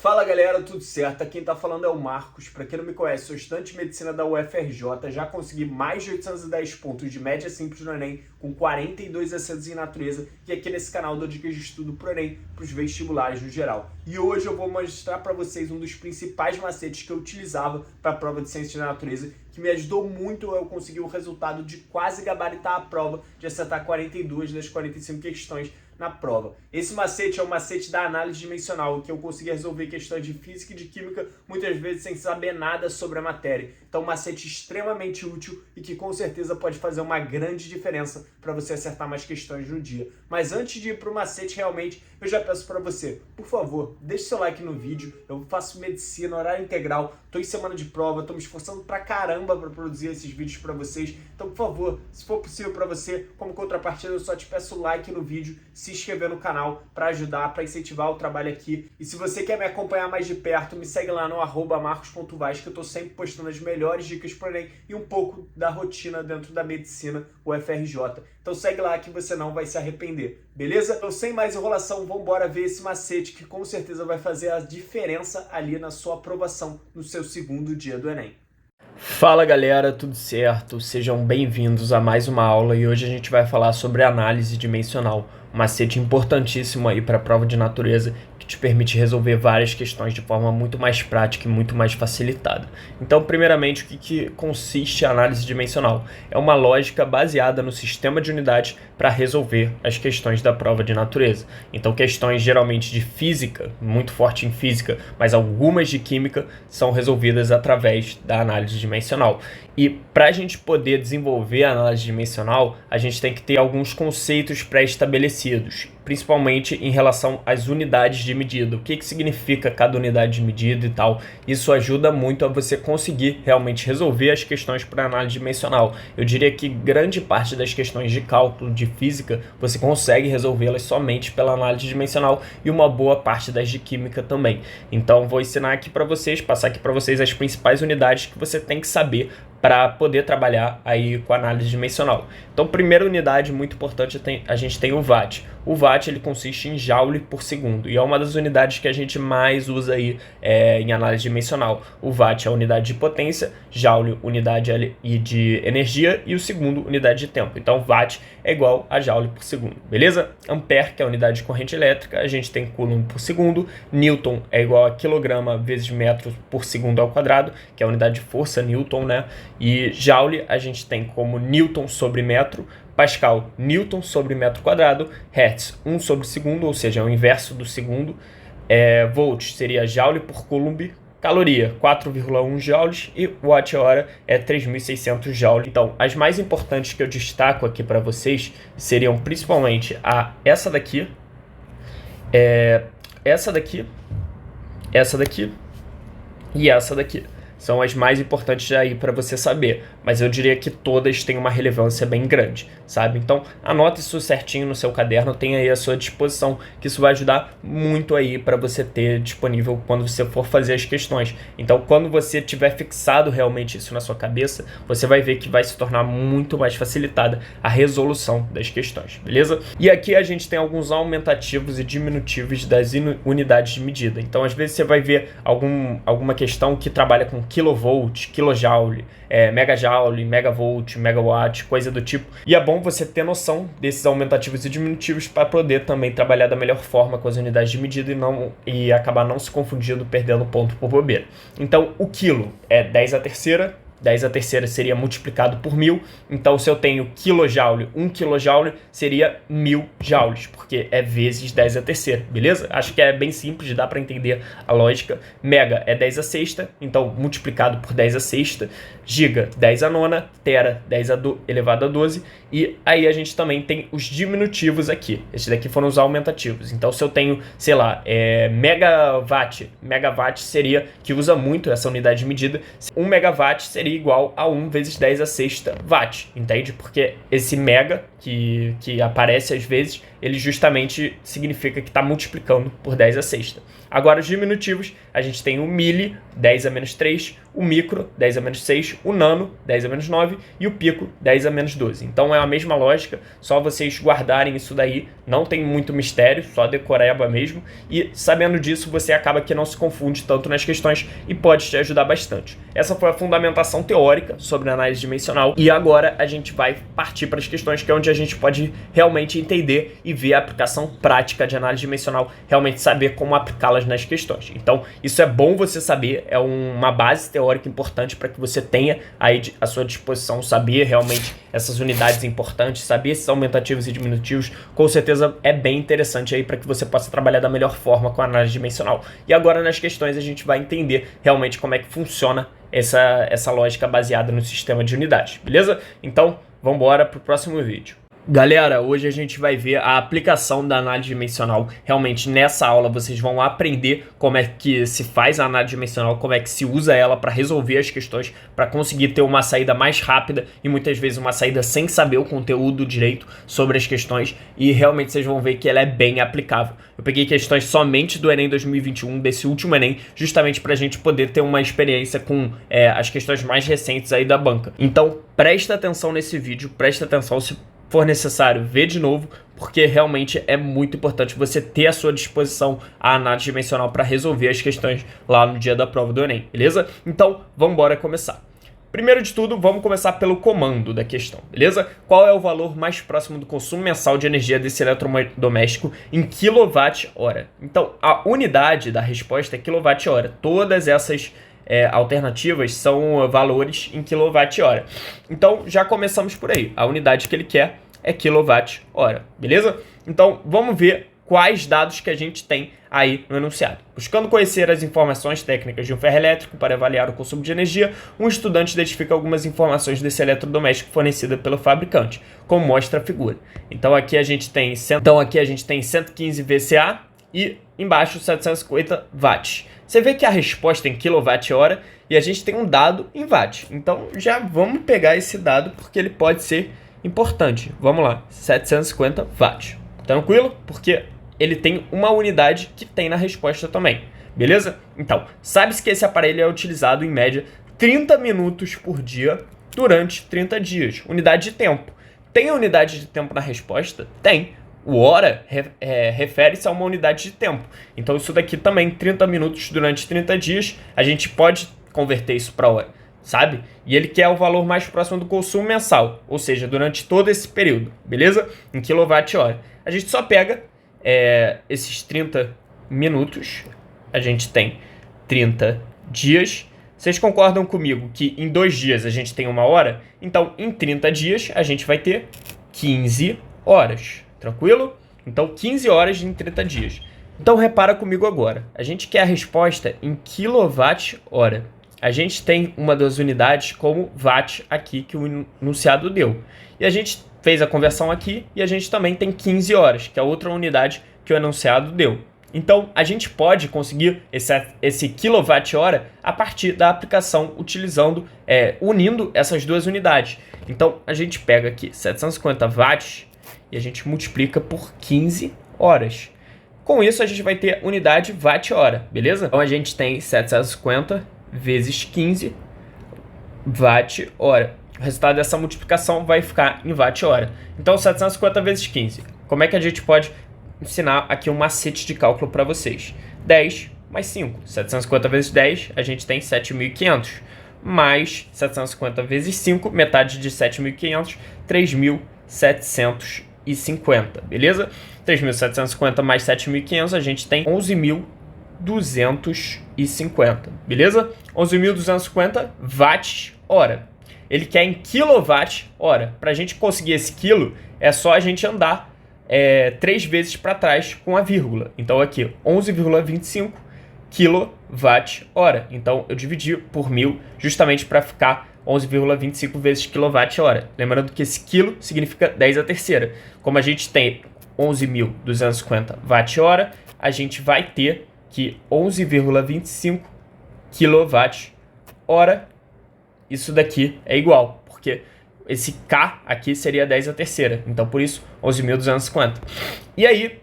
Fala galera, tudo certo? Aqui quem tá falando é o Marcos. Para quem não me conhece, sou estudante de medicina da UFRJ, já consegui mais de 810 pontos de média simples no Enem, com 42 acertos em natureza, e aqui nesse canal dou dicas de estudo pro Enem, pros vestibulares no geral. E hoje eu vou mostrar para vocês um dos principais macetes que eu utilizava para a prova de ciência da natureza, que me ajudou muito eu conseguir o resultado de quase gabaritar a prova, de acertar 42 das 45 questões na prova. Esse macete é o macete da análise dimensional, que eu consegui resolver questões de física e de química, muitas vezes sem saber nada sobre a matéria. Então, um macete extremamente útil e que com certeza pode fazer uma grande diferença para você acertar mais questões no dia. Mas antes de ir para o macete, realmente, eu já peço para você, por favor, deixe seu like no vídeo. Eu faço medicina, horário integral, estou em semana de prova, estou me esforçando pra caramba para produzir esses vídeos para vocês. Então, por favor, se for possível para você, como contrapartida, eu só te peço like no vídeo, se inscrever no canal para ajudar, para incentivar o trabalho aqui. E se você quer me acompanhar mais de perto, me segue lá no @marcos.vaz, que eu estou sempre postando as melhores dicas para o Enem e um pouco da rotina dentro da medicina UFRJ. Então segue lá que você não vai se arrepender, beleza? Então sem mais enrolação, vamos embora ver esse macete que com certeza vai fazer a diferença ali na sua aprovação no seu segundo dia do Enem. Fala galera, tudo certo? Sejam bem-vindos a mais uma aula e hoje a gente vai falar sobre análise dimensional, um macete importantíssimo aí para a prova de natureza que te permite resolver várias questões de forma muito mais prática e muito mais facilitada. Então, primeiramente, o que consiste a análise dimensional? É uma lógica baseada no sistema de unidades para resolver as questões da prova de natureza. Então, questões geralmente de física, muito forte em física, mas algumas de química são resolvidas através da análise dimensional. E para a gente poder desenvolver a análise dimensional, a gente tem que ter alguns conceitos pré-estabelecidos, principalmente em relação às unidades de medida. O que significa cada unidade de medida e tal. Isso ajuda muito a você conseguir realmente resolver as questões para análise dimensional. Eu diria que grande parte das questões de cálculo, de física, você consegue resolvê-las somente pela análise dimensional e uma boa parte das de química também. Então vou ensinar aqui para vocês, passar aqui para vocês as principais unidades que você tem que saber para poder trabalhar aí com análise dimensional. Então, primeira unidade muito importante, a gente tem o watt. O watt ele consiste em joule por segundo e é uma das unidades que a gente mais usa aí em análise dimensional. O watt é a unidade de potência, joule unidade de energia e o segundo unidade de tempo. Então, watt é igual a joule por segundo, beleza? Ampere, que é a unidade de corrente elétrica, a gente tem coulomb por segundo, newton é igual a quilograma vezes metro por segundo ao quadrado, que é a unidade de força, newton, né? E joule a gente tem como newton sobre metro, Pascal, newton sobre metro quadrado, Hertz, 1 sobre segundo, ou seja, é o inverso do segundo, volt seria joule por coulomb, caloria, 4,1 joules e watt-hora é 3.600 joules. Então, as mais importantes que eu destaco aqui para vocês seriam principalmente essa daqui, essa daqui e essa daqui. São as mais importantes aí para você saber, mas eu diria que todas têm uma relevância bem grande, sabe? Então, anota isso certinho no seu caderno, tem aí à sua disposição, que isso vai ajudar muito aí para você ter disponível quando você for fazer as questões. Então, quando você tiver fixado realmente isso na sua cabeça, você vai ver que vai se tornar muito mais facilitada a resolução das questões, beleza? E aqui a gente tem alguns aumentativos e diminutivos das unidades de medida. Então, às vezes você vai ver alguma questão que trabalha com kilovolt, kilojoule, megajoule, megavolt, megawatt, coisa do tipo. E é bom você ter noção desses aumentativos e diminutivos para poder também trabalhar da melhor forma com as unidades de medida e acabar não se confundindo, perdendo ponto por bobeira. Então, o quilo é 10 à terceira. 10 à terceira seria multiplicado por 1000, então se eu tenho kilojoule, 1 kilojoule seria 1000 joules, porque é vezes 10 à terceira, beleza? Acho que é bem simples, dá para entender a lógica. Mega é 10 à sexta, então multiplicado por 10 à sexta. Giga, 10 à nona. Tera, 10 elevado a 12. E aí a gente também tem os diminutivos aqui. Esses daqui foram os aumentativos. Então se eu tenho, sei lá, megawatt. Megawatt seria, que usa muito essa unidade de medida. 1 megawatt seria igual a 1 vezes 10 à sexta watt, entende? Porque esse mega que aparece às vezes, ele justamente significa que está multiplicando por 10 à sexta. Agora os diminutivos, a gente tem o milli, 10 a menos 3, o micro, 10 a menos 6, o nano, 10 a menos 9 e o pico, 10 a menos 12. Então é a mesma lógica, só vocês guardarem isso daí, não tem muito mistério, só decoreba mesmo. E sabendo disso, você acaba que não se confunde tanto nas questões e pode te ajudar bastante. Essa foi a fundamentação teórica sobre a análise dimensional e agora a gente vai partir para as questões, que é onde a gente pode realmente entender e ver a aplicação prática de análise dimensional, realmente saber como aplicá-las nas questões. Então isso é bom você saber, é uma base teórica importante para que você tenha aí à sua disposição, saber realmente essas unidades importantes, saber esses aumentativos e diminutivos, com certeza é bem interessante aí para que você possa trabalhar da melhor forma com a análise dimensional. E agora nas questões a gente vai entender realmente como é que funciona essa lógica baseada no sistema de unidades, beleza? Então vamos embora para o próximo vídeo. Galera, hoje a gente vai ver a aplicação da análise dimensional. Realmente nessa aula vocês vão aprender como é que se faz a análise dimensional, como é que se usa ela para resolver as questões, para conseguir ter uma saída mais rápida e muitas vezes uma saída sem saber o conteúdo direito sobre as questões, e realmente vocês vão ver que ela é bem aplicável. Eu peguei questões somente do Enem 2021, desse último Enem, justamente para a gente poder ter uma experiência com as questões mais recentes aí da banca. Então presta atenção nesse vídeo, presta atenção, se for necessário, ver de novo, porque realmente é muito importante você ter à sua disposição a análise dimensional para resolver as questões lá no dia da prova do Enem, beleza? Então, vamos embora começar. Primeiro de tudo, vamos começar pelo comando da questão, beleza? Qual é o valor mais próximo do consumo mensal de energia desse eletrodoméstico em kWh? Então, a unidade da resposta é kWh. Todas essas alternativas são valores em kWh. Então já começamos por aí. A unidade que ele quer é kWh, beleza? Então vamos ver quais dados que a gente tem aí no enunciado. Buscando conhecer as informações técnicas de um ferro elétrico para avaliar o consumo de energia, um estudante identifica algumas informações desse eletrodoméstico fornecida pelo fabricante, como mostra a figura. Então aqui a gente tem 115 VCA e embaixo 750 watts. Você vê que a resposta é em kWh e a gente tem um dado em watt. Então já vamos pegar esse dado porque ele pode ser importante. Vamos lá, 750 watts. Tranquilo? Porque ele tem uma unidade que tem na resposta também. Beleza? Então, sabe-se que esse aparelho é utilizado em média 30 minutos por dia durante 30 dias. Unidade de tempo. Tem a unidade de tempo na resposta? Tem. O hora refere-se a uma unidade de tempo. Então isso daqui também, 30 minutos durante 30 dias, a gente pode converter isso para hora, sabe? E ele quer o valor mais próximo do consumo mensal, ou seja, durante todo esse período, beleza? Em kWh. A gente só pega esses 30 minutos, a gente tem 30 dias. Vocês concordam comigo que em 2 dias a gente tem 1 hora? Então em 30 dias a gente vai ter 15 horas. Tranquilo? Então 15 horas em 30 dias. Então repara comigo agora. A gente quer a resposta em kWh. A gente tem uma das unidades como watt aqui que o enunciado deu. E a gente fez a conversão aqui e a gente também tem 15 horas, que é outra unidade que o enunciado deu. Então a gente pode conseguir esse kWh a partir da aplicação utilizando, unindo essas duas unidades. Então a gente pega aqui 750 watts e a gente multiplica por 15 horas. Com isso, a gente vai ter unidade watt-hora, beleza? Então, a gente tem 750 vezes 15 watt-hora. O resultado dessa multiplicação vai ficar em watt-hora. Então, 750 vezes 15. Como é que a gente pode ensinar aqui um macete de cálculo para vocês? 10 mais 5. 750 vezes 10, a gente tem 7.500. Mais 750 vezes 5, metade de 7.500, 3.750, beleza? 3.750 mais 7.500, a gente tem 11.250, beleza? 11.250 watts-hora. Ele quer em quilowatt-hora. Para a gente conseguir esse quilo, é só a gente andar 3 vezes para trás com a vírgula. Então aqui, 11,25 kWh. Então eu dividi por 1.000 justamente para ficar 11,25 vezes kWh. Lembrando que esse quilo significa 10 à terceira. Como a gente tem 11.250 watt-hora, a gente vai ter que 11,25 kWh. Isso daqui é igual, porque esse K aqui seria 10 à terceira. Então por isso 11.250. E aí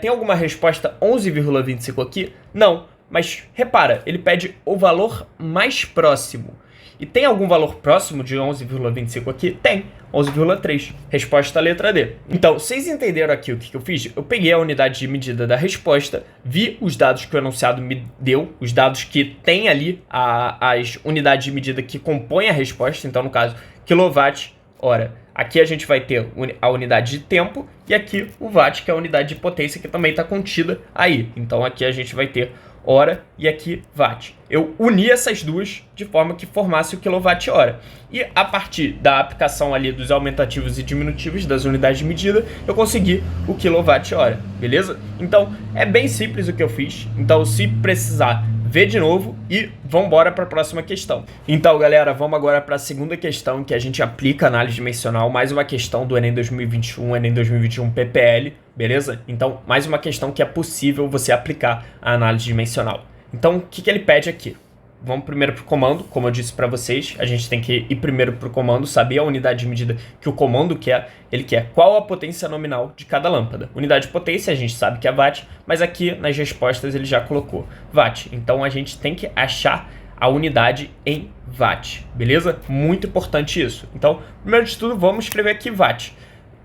tem alguma resposta 11,25 aqui? Não, mas repara, ele pede o valor mais próximo. E tem algum valor próximo de 11,25 aqui? Tem, 11,3. Resposta letra D. Então, vocês entenderam aqui o que eu fiz? Eu peguei a unidade de medida da resposta, vi os dados que o enunciado me deu, os dados que tem ali as unidades de medida que compõem a resposta, então no caso, quilowatt-hora. Aqui a gente vai ter a unidade de tempo e aqui o watt, que é a unidade de potência, que também está contida aí. Então aqui a gente vai ter hora e aqui watt. Eu uni essas duas de forma que formasse o quilowatt-hora. E a partir da aplicação ali dos aumentativos e diminutivos das unidades de medida, eu consegui o quilowatt-hora, beleza? Então é bem simples o que eu fiz. Então se precisar, vê de novo e vamos embora para a próxima questão. Então, galera, vamos agora para a segunda questão que a gente aplica análise dimensional, mais uma questão do Enem 2021, Enem 2021 PPL, beleza? Então, mais uma questão que é possível você aplicar a análise dimensional. Então, o que ele pede aqui? Vamos primeiro para o comando, como eu disse para vocês, a gente tem que ir primeiro para o comando, saber a unidade de medida que o comando quer. Ele quer qual a potência nominal de cada lâmpada. Unidade de potência a gente sabe que é watt, mas aqui nas respostas ele já colocou watt. Então a gente tem que achar a unidade em watt, beleza? Muito importante isso. Então, primeiro de tudo, vamos escrever aqui watt.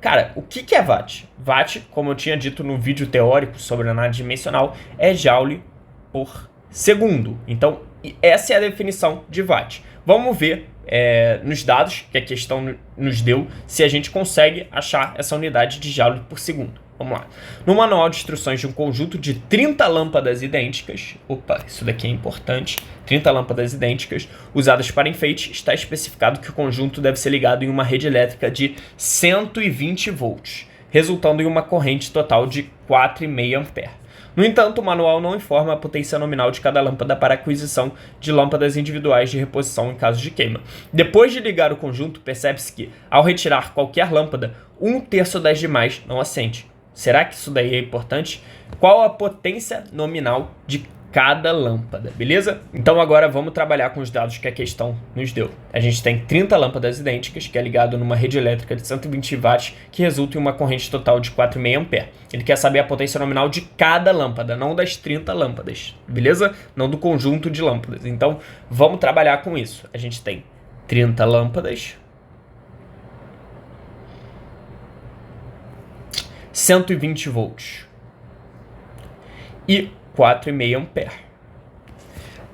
Cara, o que é watt? Watt, como eu tinha dito no vídeo teórico sobre análise dimensional, é joule por segundo. Então, essa é a definição de watt. Vamos ver nos dados que a questão nos deu se a gente consegue achar essa unidade de joule por segundo. Vamos lá. No manual de instruções de um conjunto de 30 lâmpadas idênticas, isso daqui é importante, 30 lâmpadas idênticas usadas para enfeite, está especificado que o conjunto deve ser ligado em uma rede elétrica de 120 volts, resultando em uma corrente total de 4,5 ampere. No entanto, o manual não informa a potência nominal de cada lâmpada para aquisição de lâmpadas individuais de reposição em caso de queima. Depois de ligar o conjunto, percebe-se que, ao retirar qualquer lâmpada, 1/3 das demais não acende. Será que isso daí é importante? Qual a potência nominal de cada lâmpada, beleza? Então agora vamos trabalhar com os dados que a questão nos deu. A gente tem 30 lâmpadas idênticas, que é ligado numa rede elétrica de 120 watts, que resulta em uma corrente total de 4,5 ampere. Ele quer saber a potência nominal de cada lâmpada, não das 30 lâmpadas, beleza? Não do conjunto de lâmpadas. Então vamos trabalhar com isso. A gente tem 30 lâmpadas, 120 volts e 4,5 ampere.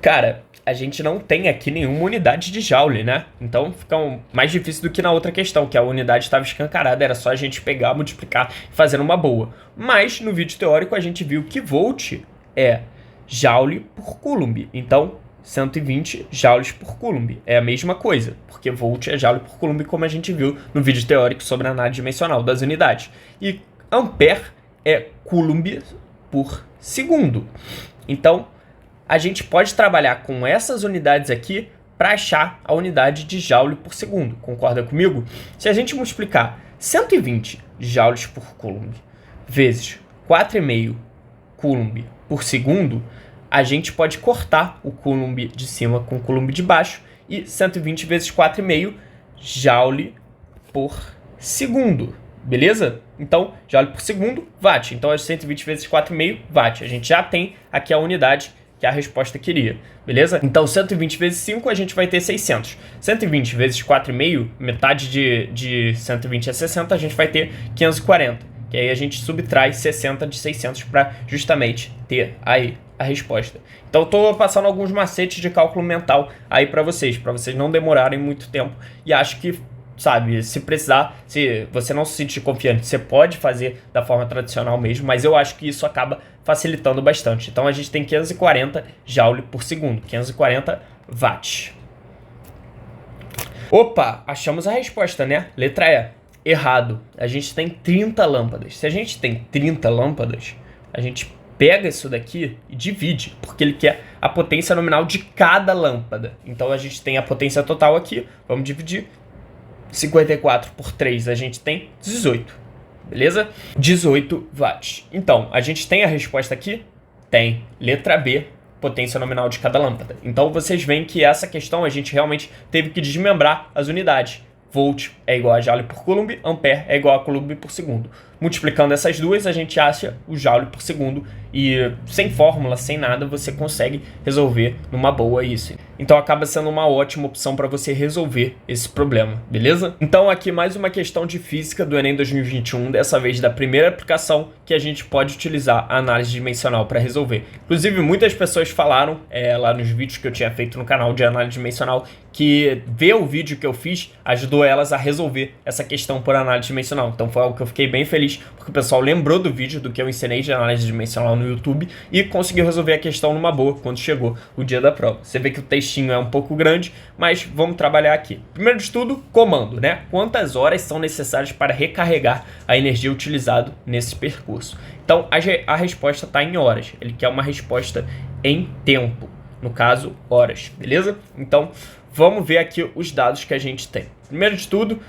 Cara, a gente não tem aqui nenhuma unidade de joule, né? Então fica mais difícil do que na outra questão, que a unidade estava escancarada, era só a gente pegar, multiplicar e fazer uma boa. Mas no vídeo teórico a gente viu que volt é joule por coulomb. Então 120 joules por coulomb é a mesma coisa, porque volt é joule por coulomb, como a gente viu no vídeo teórico sobre a análise dimensional das unidades. E ampere é coulomb por segundo. Então, a gente pode trabalhar com essas unidades aqui para achar a unidade de joule por segundo. Concorda comigo? Se a gente multiplicar 120 joules por coulomb vezes 4,5 coulomb por segundo, a gente pode cortar o coulomb de cima com o coulomb de baixo e 120 vezes 4,5 joule por segundo. Beleza? Então, joule por segundo, watt. Então, é 120 vezes 4,5 watt. A gente já tem aqui a unidade que a resposta queria. Beleza? Então, 120 vezes 5, a gente vai ter 600. 120 vezes 4,5, metade de 120 é 60, a gente vai ter 540. Que aí a gente subtrai 60 de 600 para justamente ter aí a resposta. Então, estou passando alguns macetes de cálculo mental aí para vocês não demorarem muito tempo. E acho que, sabe, se precisar, se você não se sentir confiante, você pode fazer da forma tradicional mesmo, mas eu acho que isso acaba facilitando bastante. Então a gente tem 540 joule por segundo, 540 watts. Opa, achamos a resposta, né? Letra E, errado. A gente tem 30 lâmpadas. Se a gente tem 30 lâmpadas, a gente pega isso daqui e divide, porque ele quer a potência nominal de cada lâmpada. Então a gente tem a potência total aqui, vamos dividir. 54 por 3, a gente tem 18, beleza? 18 watts. Então, a gente tem a resposta aqui? Tem. Letra B, potência nominal de cada lâmpada. Então, vocês veem que essa questão a gente realmente teve que desmembrar as unidades. Volt é igual a joule por coulomb, ampere é igual a coulomb por segundo. multiplicando essas duas, a gente acha o joule por segundo e sem fórmula, sem nada, você consegue resolver numa boa isso. Então acaba sendo uma ótima opção para você resolver esse problema, beleza? Então aqui mais uma questão de física do Enem 2021, dessa vez da primeira aplicação que a gente pode utilizar a análise dimensional para resolver. Inclusive muitas pessoas falaram lá nos vídeos que eu tinha feito no canal de análise dimensional que ver o vídeo que eu fiz ajudou elas a resolver essa questão por análise dimensional. Então foi algo que eu fiquei bem feliz, porque o pessoal lembrou do vídeo do que eu ensinei de análise dimensional no YouTube e conseguiu resolver a questão numa boa quando chegou o dia da prova. Você vê que o textinho é um pouco grande, mas vamos trabalhar aqui. Primeiro de tudo, comando, né? Quantas horas são necessárias para recarregar a energia utilizada nesse percurso? Então a resposta está em horas. Ele quer uma resposta em tempo, no caso, horas, beleza? Então vamos ver aqui os dados que a gente tem. Primeiro de tudo,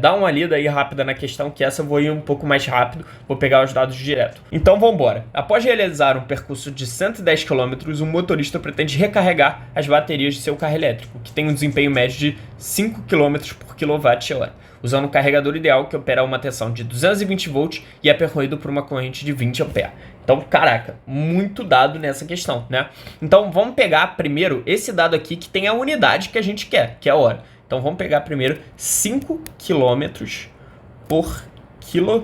dá uma lida aí rápida na questão, que essa eu vou ir um pouco mais rápido, vou pegar os dados direto. Então vamos embora. Após realizar um percurso de 110 km, o motorista pretende recarregar as baterias de seu carro elétrico, que tem um desempenho médio de 5 km por kWh, usando um carregador ideal que opera uma tensão de 220 volts e é percorrido por uma corrente de 20 A. Então, caraca, muito dado nessa questão, né? Então, vamos pegar primeiro esse dado aqui que tem a unidade que a gente quer, que é a hora. Então, vamos pegar primeiro 5 km por kWh.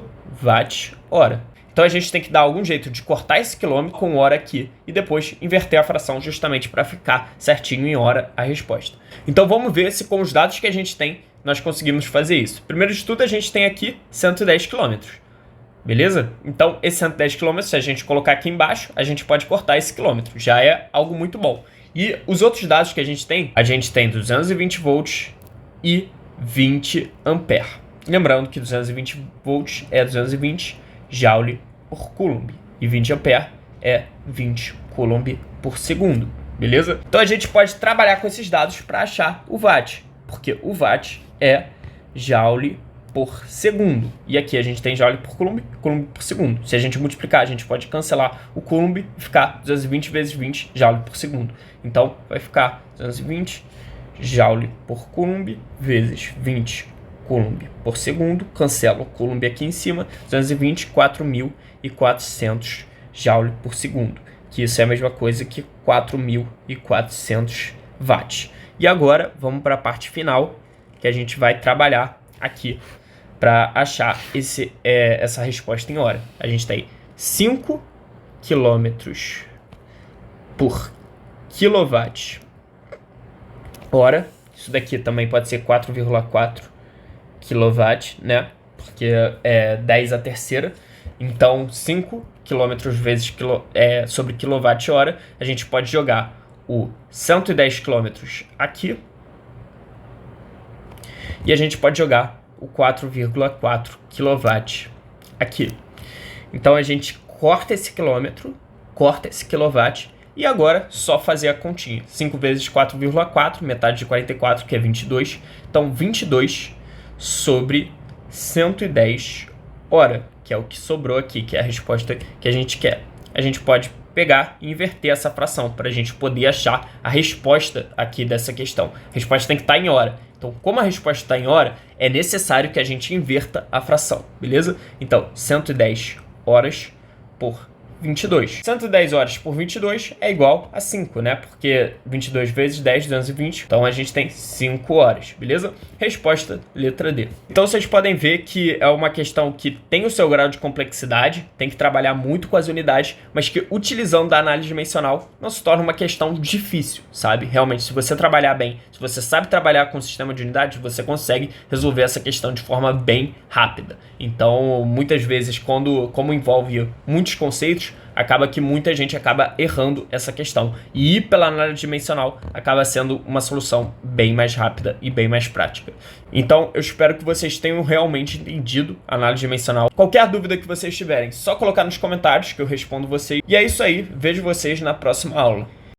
Então, a gente tem que dar algum jeito de cortar esse quilômetro com hora aqui e depois inverter a fração justamente para ficar certinho em hora a resposta. Então, vamos ver se com os dados que a gente tem, nós conseguimos fazer isso. Primeiro de tudo, a gente tem aqui 110 km. Beleza? Então, esse 110 km, se a gente colocar aqui embaixo, a gente pode cortar esse quilômetro. Já é algo muito bom. E os outros dados que a gente tem 220 volts e 20 ampere. Lembrando que 220 volts é 220 joule por coulomb e 20 ampere é 20 coulomb por segundo. Beleza? Então, a gente pode trabalhar com esses dados para achar o watt, porque o watt é joule por segundo. E aqui a gente tem joule por coulomb, coulomb por segundo. Se a gente multiplicar, a gente pode cancelar o coulomb e ficar 220 vezes 20 joule por segundo. Então, vai ficar 220 joule por coulomb vezes 20 coulomb por segundo. Cancela o coulomb aqui em cima. 220, 4.400 joule por segundo. Que isso é a mesma coisa que 4.400 watts. E agora, vamos para a parte final, que a gente vai trabalhar aqui para achar essa resposta em hora. A gente tem 5 km por kWh. Isso daqui também pode ser 4,4 kW, né? Porque é 10 a terceira. Então, 5 km vezes sobre kWh, a gente pode jogar o 110 km aqui. E a gente pode jogar o 4,4 kW aqui. Então a gente corta esse quilômetro, corta esse quilowatt e agora só fazer a continha. 5 vezes 4,4, metade de 44, que é 22. Então 22 sobre 110 hora, que é o que sobrou aqui, que é a resposta que a gente quer. A gente pode pegar e inverter essa fração para a gente poder achar a resposta aqui dessa questão. A resposta tem que estar em hora. Então, como a resposta está em hora, é necessário que a gente inverta a fração, beleza? Então, 110 horas por 22. 110 horas por 22 é igual a 5, né? Porque 22 vezes 10, 220. Então, a gente tem 5 horas, beleza? Resposta, letra D. Então, vocês podem ver que é uma questão que tem o seu grau de complexidade, tem que trabalhar muito com as unidades, mas que utilizando a análise dimensional não se torna uma questão difícil, sabe? Realmente, se você trabalhar bem, se você sabe trabalhar com o sistema de unidades, você consegue resolver essa questão de forma bem rápida. Então, muitas vezes, como envolve muitos conceitos, acaba que muita gente acaba errando essa questão. E ir pela análise dimensional acaba sendo uma solução bem mais rápida e bem mais prática. Então, eu espero que vocês tenham realmente entendido a análise dimensional. Qualquer dúvida que vocês tiverem, só colocar nos comentários que eu respondo vocês. E é isso aí, vejo vocês na próxima aula.